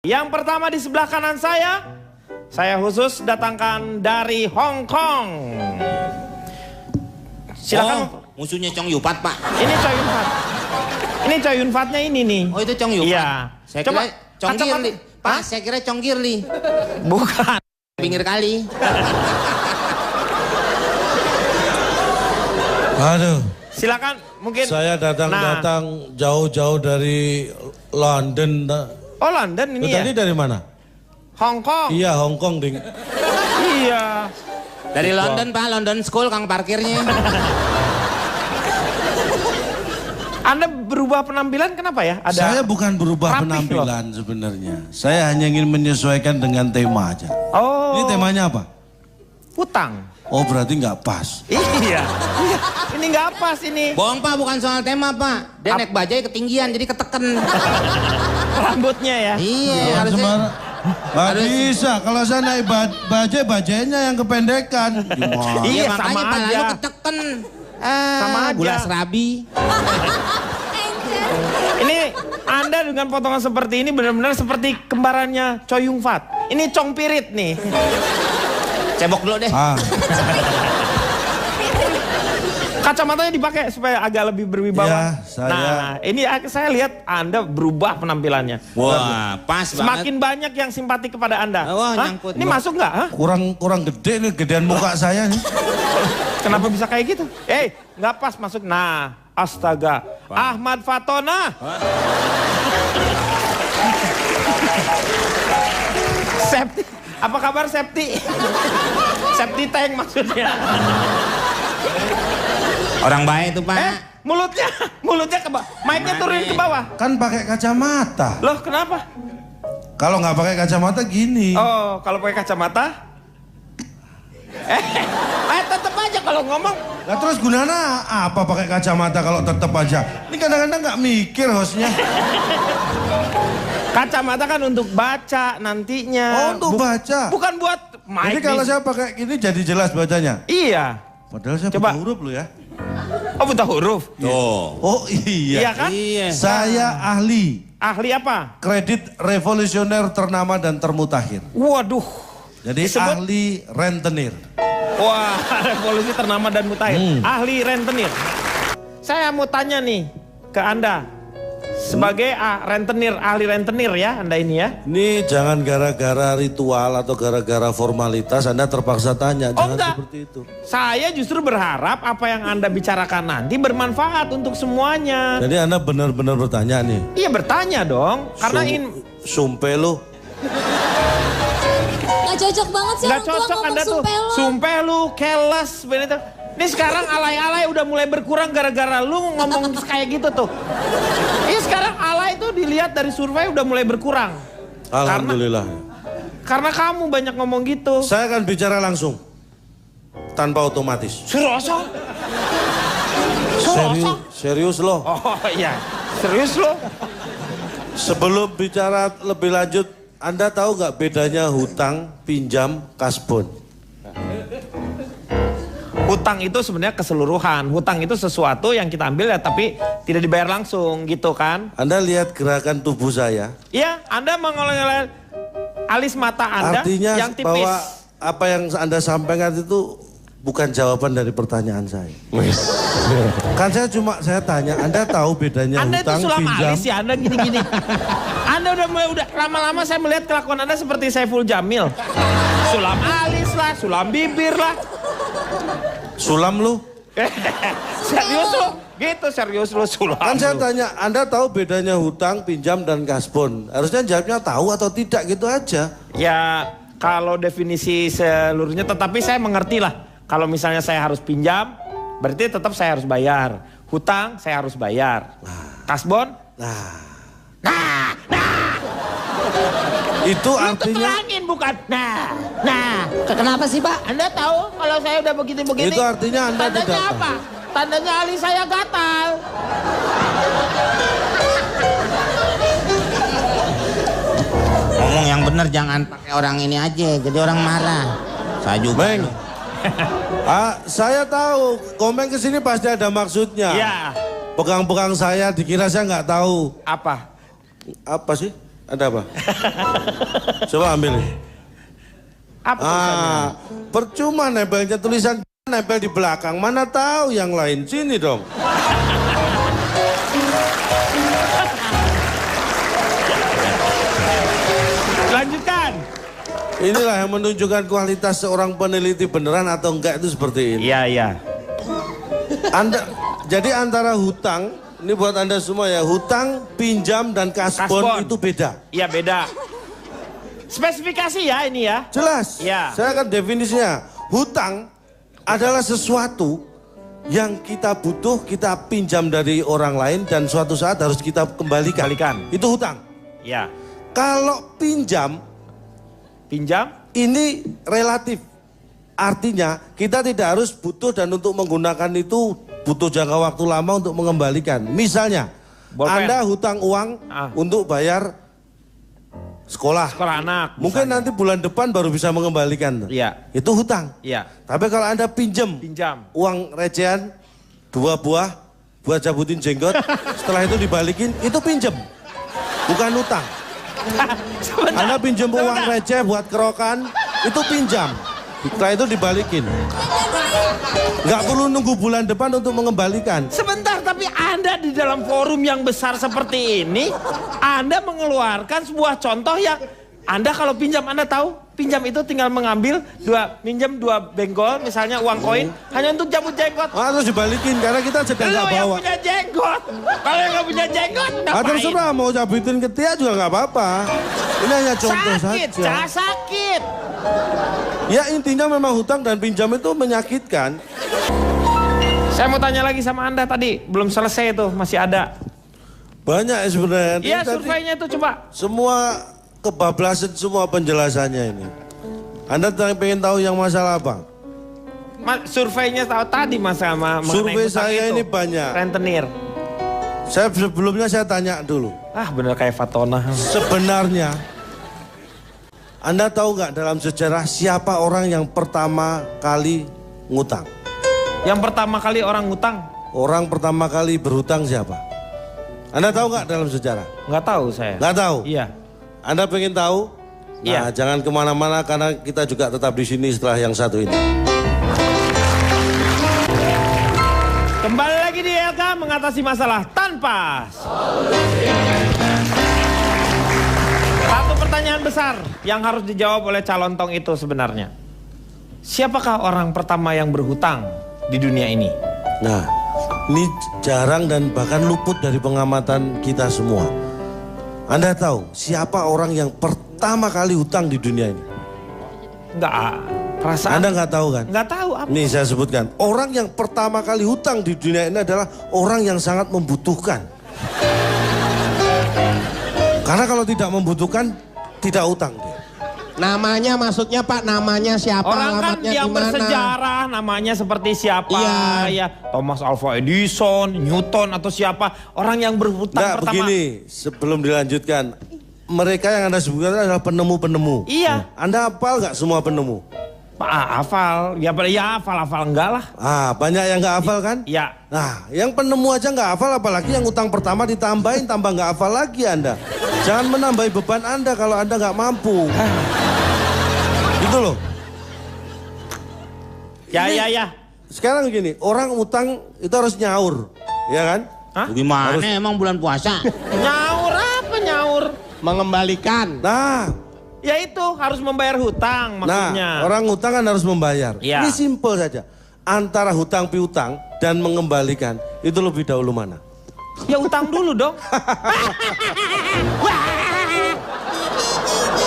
Yang pertama di sebelah kanan saya khusus datangkan dari Hong Kong. Silakan. Oh, musuhnya Chong Yupat, Pak. Ini Chong Yun-fat. Ini Chong Yun-fatnya ini nih. Oh, itu Chong Yupat. Iya. Saya kira Chong Girli. Pak, saya kira Chong Girli. Bukan. Pinggir kali. Aduh. Silakan mungkin. Saya datang jauh-jauh dari London. Oh, London ini ya? Tadi dari mana? Hong Kong. Iya, Hong Kong, Ding. Iya. Dari London, Pak. London School, kang parkirnya. Anda berubah penampilan kenapa ya? Saya bukan berubah rapih penampilan sebenarnya. Saya hanya ingin menyesuaikan dengan tema aja. Oh. Ini temanya apa? Hutang. Oh, berarti nggak pas. Iya. Ini nggak pas ini. Bohong, Pak. Bukan soal tema, Pak. Dia naik bajai ketinggian, jadi keteken. Rambutnya ya. Iya, harusnya. Nggak bisa. Kalau saya naik bajainya yang kependekan. Gimana? Iya, Makanya sama pala aja. lu keteken. Sama aja. Gula serabi. Ini Anda dengan potongan seperti ini benar-benar seperti kembarannya Choi Yun-fat. Ini Chong Pirit nih. Cebok dulu deh. Kacamatanya dipakai supaya agak lebih berwibawa. Ya, saya... Nah, ini saya lihat Anda berubah penampilannya. Wah, pas banget. Semakin banyak yang simpati kepada Anda. Wah, Hah? nyangkut. Ini masuk nggak? Hah? Kurang gede nih, gedean muka saya nih. Kenapa bisa kayak gitu? Nggak pas masuk. Nah, astaga. Ahmad Fatona. Septi. Apa kabar Septi? Septi tank maksudnya. Orang baik itu, Pak. Mulutnya ke bawah. Mic-nya turunin ke bawah. Kan pakai kacamata. Loh, kenapa? Kalau nggak pakai kacamata gini. Oh, kalau pakai kacamata? Tetep aja kalau ngomong. Nah terus gunanya apa pakai kacamata kalau tetap aja? Ini kadang-kadang nggak mikir hostnya. Kacamata kan untuk baca nantinya. Oh, untuk baca. Bukan buat mic. Jadi kalau saya pakai gini jadi jelas bacanya. Iya. Padahal saya Coba. buta huruf loh ya. Oh, buta huruf. Tuh. Oh iya. Iya kan? Iya. Saya ahli Ahli apa? kredit revolusioner ternama dan termutakhir. Waduh. Jadi Disebut? ahli rentenir. Wah, revolusi ternama dan mutakhir. Ahli rentenir. Saya mau tanya nih ke Anda. Sebagai rentenir, ahli rentenir ya Anda ini ya. Ini jangan gara-gara ritual atau gara-gara formalitas Anda terpaksa tanya. Jangan enggak. seperti itu. Saya justru berharap apa yang Anda bicarakan nanti bermanfaat untuk semuanya. Jadi Anda benar-benar bertanya nih. Iya bertanya dong. Karena Sumpah lu. Gak cocok banget sih nggak orang tua cocok ngomong Anda tuh. sumpah lu. Sumpah lu, keles. Bener. Ini sekarang alay-alay udah mulai berkurang gara-gara lu ngomong kayak gitu tuh. Ini sekarang alay tuh dilihat dari survei udah mulai berkurang. Alhamdulillah. Karena kamu banyak ngomong gitu. Saya akan bicara langsung. Tanpa otomatis. Suroso. Serius loh. Oh iya, serius lo. Sebelum bicara lebih lanjut, Anda tahu nggak bedanya hutang, pinjam, kasbon? Hutang itu sebenarnya keseluruhan. Hutang itu sesuatu yang kita ambil ya tapi tidak dibayar langsung gitu kan. Anda lihat gerakan tubuh saya. Iya, Anda mengoleh-oleh alis mata Anda Artinya yang tipis. bahwa apa yang Anda sampaikan itu bukan jawaban dari pertanyaan saya. Kan saya tanya, Anda tahu bedanya Anda hutang, itu sulam pinjam? alis ya, Anda gini-gini. Anda udah lama-lama saya melihat kelakuan Anda seperti Saiful Jamil. Sulam alis lah, sulam bibir lah. Sulam lu? Serius lu? Gitu serius lu sulam. Kan saya lu. tanya, Anda tahu bedanya hutang, pinjam, dan kasbon? Harusnya jawabnya tahu atau tidak gitu aja. Ya kalau definisi seluruhnya tetapi saya mengerti lah. Kalau misalnya saya harus pinjam, berarti tetap saya harus bayar. Hutang saya harus bayar. Kasbon? Itu artinya... Terangin bukan? Kenapa sih Pak? Anda tahu kalau saya udah begini-begini? Itu artinya Anda tandanya tidak apa? Tandanya alis saya gatal. Ngomong yang bener, jangan pakai orang ini aja. Jadi orang marah. Saya juga. Meng. Saya tahu, komen kesini pasti ada maksudnya. Iya. Pegang-pegang saya, dikira saya nggak tahu. Apa? Apa sih? Ada apa? Coba ambil. Apa tulisannya? Percuma nempelnya tulisan nempel di belakang. Mana tahu yang lain. Sini dong. Lanjutkan. Inilah yang menunjukkan kualitas seorang peneliti beneran atau enggak itu seperti ini. Iya, iya. Jadi antara hutang, ini buat Anda semua ya, hutang, pinjam, dan kasbon itu beda. Iya, beda. Spesifikasi ya ini ya. Jelas. Ya. Saya akan definisinya. Hutang adalah sesuatu yang kita butuh, kita pinjam dari orang lain dan suatu saat harus kita kembalikan. Itu hutang. Ya. Kalau pinjam ini relatif. Artinya kita tidak harus butuh dan untuk menggunakan itu butuh jangka waktu lama untuk mengembalikan. Misalnya, Bolpen. Anda hutang uang untuk bayar sekolah anak. Mungkin nanti bulan depan baru bisa mengembalikan. Iya. Itu hutang. Iya. Tapi kalau Anda pinjam uang recehan 2 buah buat jabutin jenggot, setelah itu dibalikin, itu pinjam. Bukan hutang. Anda pinjam uang receh buat kerokan, itu pinjam. Setelah itu dibalikin. Nggak perlu nunggu bulan depan untuk mengembalikan. Sebentar, tapi Anda di dalam forum yang besar seperti ini, Anda mengeluarkan sebuah contoh yang Anda kalau pinjam, Anda tahu pinjam itu tinggal mengambil minjam 2 benggol, misalnya uang koin, hanya untuk cabut jenggot. Terus dibalikin karena kita sedang nggak bawa. Yang punya jenggot, kalau yang nggak punya jenggot, ngapain? Terserah mau cabutin ketiak juga nggak apa-apa. Ini hanya contoh saja. Sakit. Ya intinya memang hutang dan pinjam itu menyakitkan. Saya mau tanya lagi sama Anda tadi, belum selesai itu, masih ada. Banyak sebenarnya. Iya, surveinya itu coba. Semua kebablasan semua penjelasannya ini. Anda pengen tahu yang masalah apa? Surveinya tahu tadi masalah survei saya itu. Ini banyak. Rentenir. Sebelumnya saya tanya dulu. Bener kayak Fatona. Sebenarnya Anda tahu nggak dalam sejarah siapa orang yang pertama kali ngutang? Yang pertama kali orang ngutang? Orang pertama kali berhutang siapa? Anda tahu nggak dalam sejarah? Nggak tahu saya. Nggak tahu? Iya. Anda pengen tahu? Nah, jangan kemana-mana karena kita juga tetap di sini setelah yang satu ini. Kembali lagi di LK mengatasi masalah tanpa satu pertanyaan besar yang harus dijawab oleh calon tong itu sebenarnya. Siapakah orang pertama yang berhutang di dunia ini? Nah, ini jarang dan bahkan luput dari pengamatan kita semua. Anda tahu siapa orang yang pertama kali hutang di dunia ini? Enggak, perasaan. Anda nggak tahu kan? Nggak tahu apa. Nih saya sebutkan, orang yang pertama kali hutang di dunia ini adalah orang yang sangat membutuhkan. Karena kalau tidak membutuhkan, tidak hutang dia. Namanya maksudnya Pak, namanya siapa? Orang kan yang bersejarah namanya seperti siapa? Ya, Thomas Alva Edison, Newton atau siapa? Orang yang berhutang pertama. Begini, sebelum dilanjutkan, mereka yang Anda sebutkan adalah penemu-penemu. Iya. Anda hafal nggak semua penemu? Pak, hafal. Ya hafal enggak lah. Banyak yang nggak hafal kan? Iya. Nah, yang penemu aja nggak hafal, apalagi yang utang pertama ditambahin, tambah nggak hafal lagi Anda. Jangan menambah beban Anda kalau Anda nggak mampu. Gitu loh. Ya. Sekarang gini, orang utang itu harus nyaur, ya kan? Gimana emang bulan puasa? Nyaur apa nyaur? Mengembalikan. Nah, ya itu harus membayar hutang maksudnya. Nah, orang hutang kan harus membayar. Ya. Ini simpel saja. Antara hutang piutang dan mengembalikan, itu lebih dahulu mana? Ya utang dulu dong.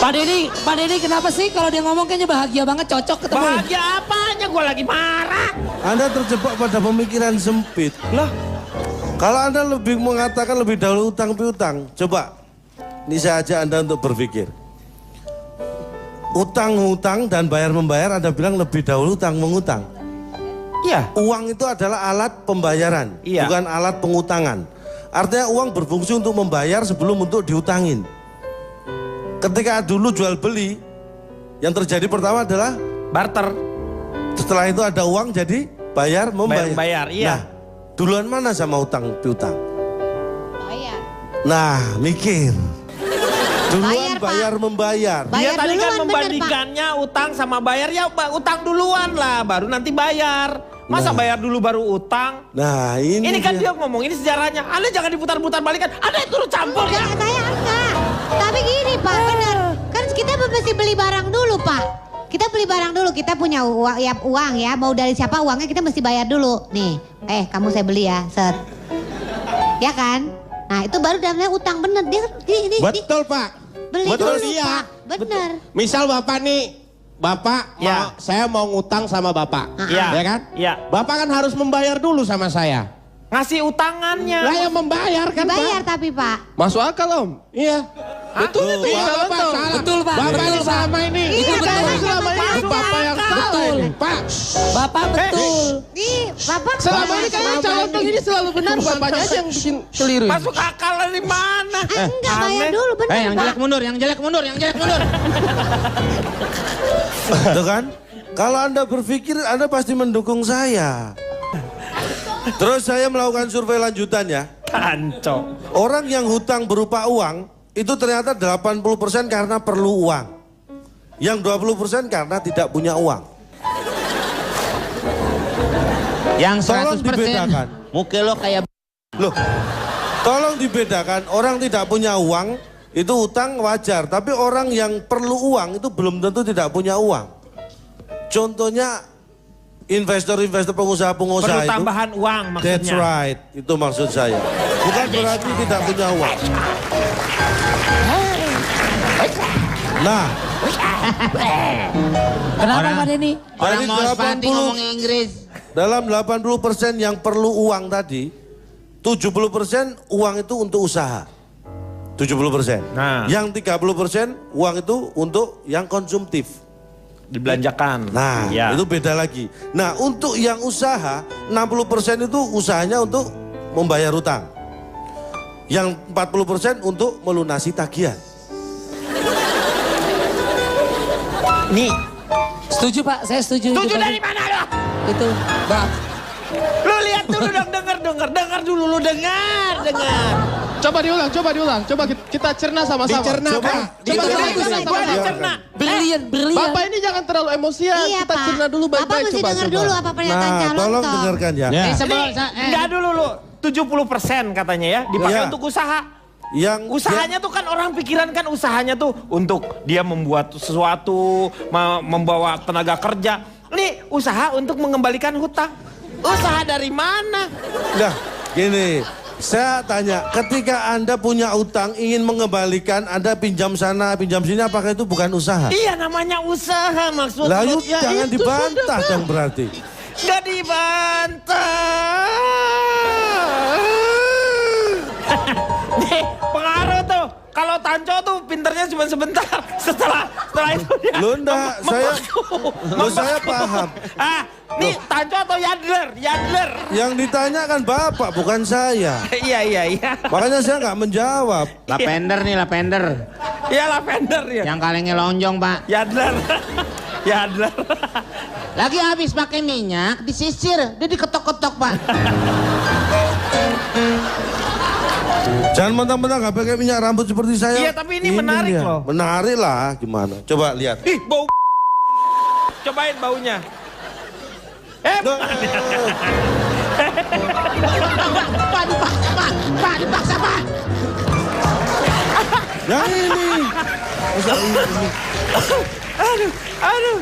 Pak Deddy kenapa sih kalau dia ngomong kayaknya bahagia banget, cocok ketemu. Bahagia apanya, gue lagi marah. Anda terjebak pada pemikiran sempit. Lah, kalau Anda lebih mengatakan lebih dahulu hutang piutang, coba ini saya ajak Anda untuk berpikir. Utang-hutang dan bayar-membayar, Anda bilang lebih dahulu hutang mengutang. iya. Uang itu adalah alat pembayaran, Iya. bukan alat pengutangan. Artinya uang berfungsi untuk membayar sebelum untuk dihutangin. Ketika dulu jual beli, yang terjadi pertama adalah Barter. setelah itu ada uang jadi bayar membayar. Bayar, iya. Nah, duluan mana sama hutang piutang? Bayar. Nah, mikir. Duluan Pak. bayar membayar. Bayar Dia tadi kan duluan, bener, membandingkannya utang sama bayar, ya utang duluan lah, baru nanti bayar. Masa bayar dulu baru utang? Nah ini Ini kan dia ngomong, ini sejarahnya. Anda jangan diputar-putar balikan, Anda yang turut campur ya. Enggak, saya enggak. Tapi gini Pak, benar. Kan kita mesti beli barang dulu Pak. Kita beli barang dulu, kita punya uang ya. Mau dari siapa uangnya kita mesti bayar dulu. Nih, kamu saya beli ya, set. Ya kan? Nah itu baru namanya utang bener. Betul Pak. Beli Betul dulu dia. Pak, bener. Misal Bapak nih, Bapak Ya. saya mau ngutang sama Bapak. Iya. Ya kan? Iya. Bapak kan harus membayar dulu sama saya. Ngasih utangannya. Lah yang membayar kan Bayar Pak. tapi Pak. Masuk akal Om. Iya. Betul itu. Bapak salah. Betul, Pak. Bapak Betul, ini Pak. selama ini. Iya, Itu Bapak selama ini masuk Bapak yang akal. salah ini. Pak. Bapak betul. Nih, Bapak. Selama ini kan calon begini selalu benar. Bapaknya aja yang bikin keliru. Masuk akal dari mana? Enggak bayar Aneh. dulu bener yang Pak. jelek mundur, yang jelek mundur, yang jelek mundur. Tuh kan? Kalau Anda berpikir Anda pasti mendukung saya. Terus saya melakukan survei lanjutan ya. Kanco. Orang yang hutang berupa uang itu ternyata 80% karena perlu uang. Yang 20% karena tidak punya uang. Yang Tolong 100%. dibedakan. Muka lo kayak Loh, tolong dibedakan. Orang tidak punya uang itu hutang wajar. Tapi orang yang perlu uang itu belum tentu tidak punya uang. Contohnya investor-investor pengusaha-pengusaha Perlu itu. tambahan uang maksudnya. That's right, itu maksud saya. Bukan berarti tidak punya uang. Nah, Kenapa Pak Denny? orang Dari mau sepati 80. ngomong Inggris. dalam 80% yang perlu uang tadi, 70% uang itu untuk usaha. 70%. Nah. Yang 30% uang itu untuk yang konsumtif. Dibelanjakan. Nah, ya. itu beda lagi. Nah, untuk yang usaha, 60% itu usahanya untuk membayar utang. Yang 40% untuk melunasi tagihan. Nih, Setuju Pak, saya setuju. tujuh Itu dari tadi. mana lo? Itu, Pak. Lu lihat dulu dong, dengar dulu lu dengar. Coba diulang. Coba kita cerna sama-sama. Dicerna Coba. Pak. Itu Coba bagus, kita itu Gua sama-sama. dicerna. Brilian. Bapak ini jangan terlalu emosian. Iya Kita Pak. cerna dulu Bapak baik-baik. mesti Coba. dengar dulu apa pernyataan Nah, calon tolong toh. dengarkan ya. Eh, sebelum Enggak dulu lu. 70% katanya ya dipakai Iya. untuk usaha. Yang Usahanya tuh kan orang pikiran kan usahanya tuh untuk dia membuat sesuatu, membawa tenaga kerja. Ini usaha untuk mengembalikan hutang. Usaha dari mana? Nah, gini, saya tanya, ketika Anda punya utang ingin mengembalikan, Anda pinjam sana, pinjam sini, apakah itu bukan usaha? Iya namanya usaha maksud Lah lu. yuk, jangan itu dibantah sudah, dong berarti. Gak dibantah. Nih, pengaruh tuh. Kalau Tanco tuh pinternya cuma sebentar. Setelah itu dia Loh, enggak, saya paham. Nih Tanco atau Yadler? Yang ditanya kan Bapak, bukan saya. Iya. Makanya saya nggak menjawab. Lavender nih, lavender. Iya lavender ya. Yang kalengnya lonjong, Pak. Yadler. Lagi habis pakai minyak, disisir, dia diketok-ketok, Pak. Jangan mentang-mentang nggak pakai minyak rambut seperti saya. Iya, tapi ini menarik dia. loh. Menarik lah, gimana? Coba lihat. Ih, bau. Cobain baunya. Loh, Pak, dipaksa, Pak. Pak, dipaksa, Pak. yang ini. Masa ini. Aduh.